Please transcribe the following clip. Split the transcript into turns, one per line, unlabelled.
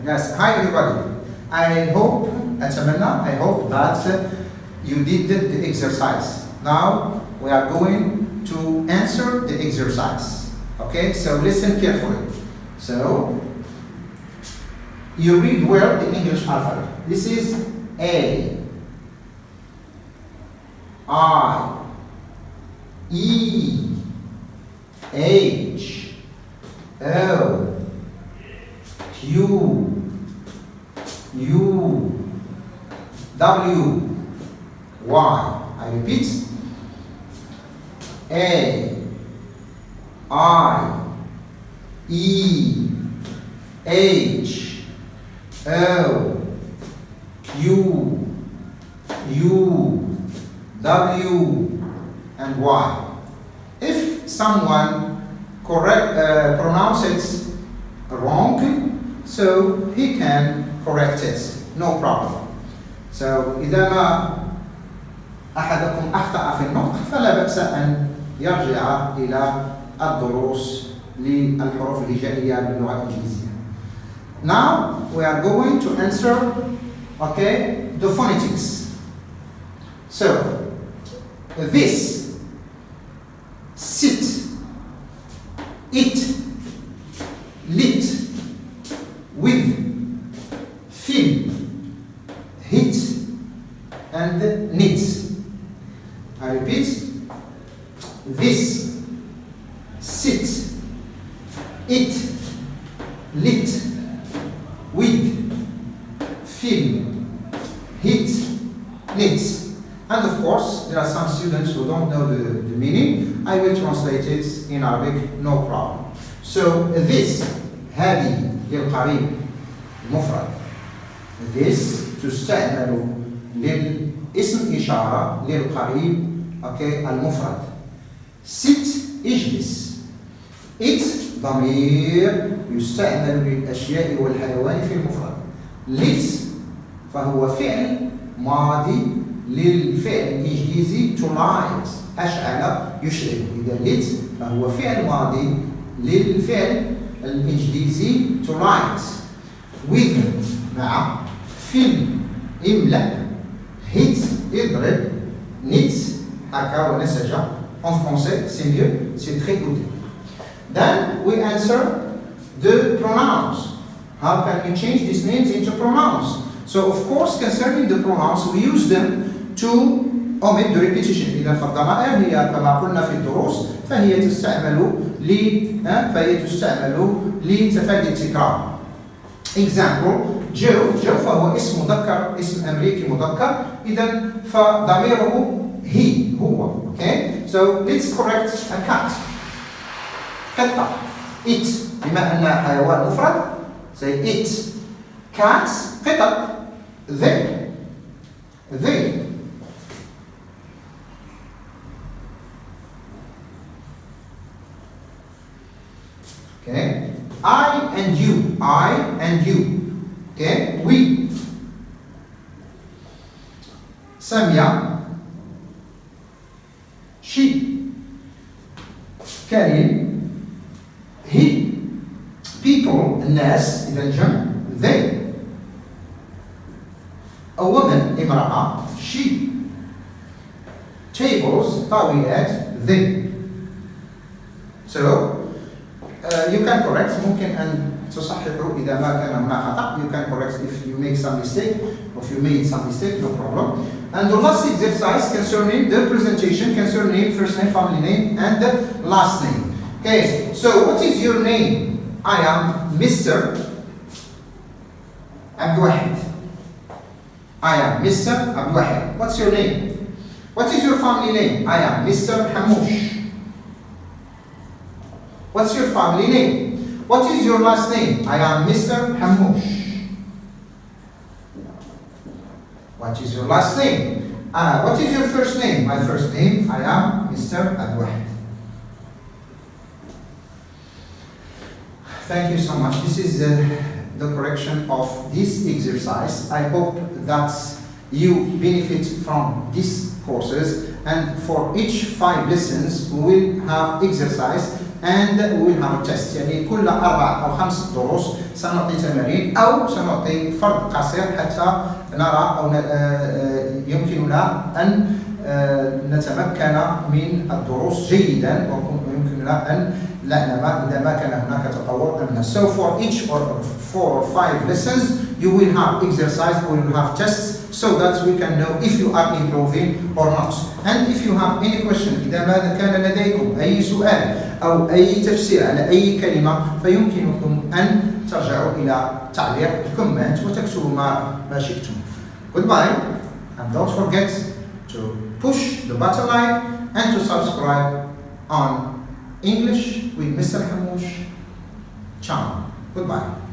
Yes, hi everybody. I hope that you did the exercise. Now we are going to answer the exercise. Okay, so listen carefully. So you read well the English alphabet. This is A, I, E, H, O, Q, U, W, Y. I repeat. A, I, E, H, O, Q, U, W, and Y. If someone pronounces it wrong, so he can correct it, no problem. So إذا ما أحدكم أخطأ في النطق فلا بأس أن يرجع إلى الدروس للحروف الهجائية باللغة الإنجليزية. Now we are going to answer, okay, the phonetics. So this, sit, it, lit, with, feel, hit, and knit. I repeat. This, sit, it, lit, with, feel, hit, knit. And of course, there are some students who don't know the meaning. I will translate it in Arabic, no problem. So this, هذه للقريب المفرد. This تستعمل للاسم إشارة للقريب okay المفرد. sit اجلس. it ضمير يستعمل للأشياء والحيوان في المفرد. lit فهو فعل ماضي للفعل الإنجليزي to light أشعل يشعل. إذا lit فهو فعل ماضي للفعل الإنجليزي to light. with مع fill املأ hit اضرب knit هكا ونسج. En français c'est mieux, c'est très good. Then we answer the pronouns. How can we change these names into pronouns? So of course concerning the pronouns we use them to omit the repetition. إذا فالضمائر هي كما قلنا في الدروس فهي تستعمل لتفادي التكرار. Example, Joe فهو اسم مذكر، اسم أمريكي مذكر، إذا فضميره he هو. Okay, so let's correct a cat. قطة. it بما أنها حيوان مفرد say it. cats قطط. they. Okay, I and you. Okay, we. Samia, she. Karim, he. People, الناس إذا الجمع they. A woman, امرأة, she. Tables, طاولات, they. So you can correct. ممكن أن تصححوا إذا ما كان هناك خطأ. You can correct if you make some mistake or if you made some mistake, no problem. And the last exercise concerning the presentation, concerning first name, family name, and the last name. Okay, so what is your name? I am Mr Abdleouahed. I am Mr Abdleouahed. What's your name? What is your family name? I am Mr HAMOUCHE. What's your family name? What is your last name? I am Mr HAMOUCHE. What is your last name? What is your first name? My first name, I am Mr Abdleouahed. Thank you so much. This is the correction of this exercise. I hope that you benefit from these courses, and for each 5 lessons we will have exercise and we will have a test. يعني كل 4 أو 5 دروس سنعطي تمارين أو سنعطي فرد قصير حتى نرى أو يمكننا أن نتمكن من الدروس جيدا ويمكننا أن نعلم إذا ما كان هناك تطور أم لا. So for each or 4 or 5 lessons you will have exercise or you will have tests so that we can know if you are improving or not. And if you have any question, إذا ما كان لديكم أي سؤال أو أي تفسير على أي كلمة فيمكنكم أن ترجعوا إلى تعليق الكومنت وتكتبوا ما شئتم. Goodbye, and don't forget to push the button like and to subscribe on English with Mr. Hamouche channel. Goodbye.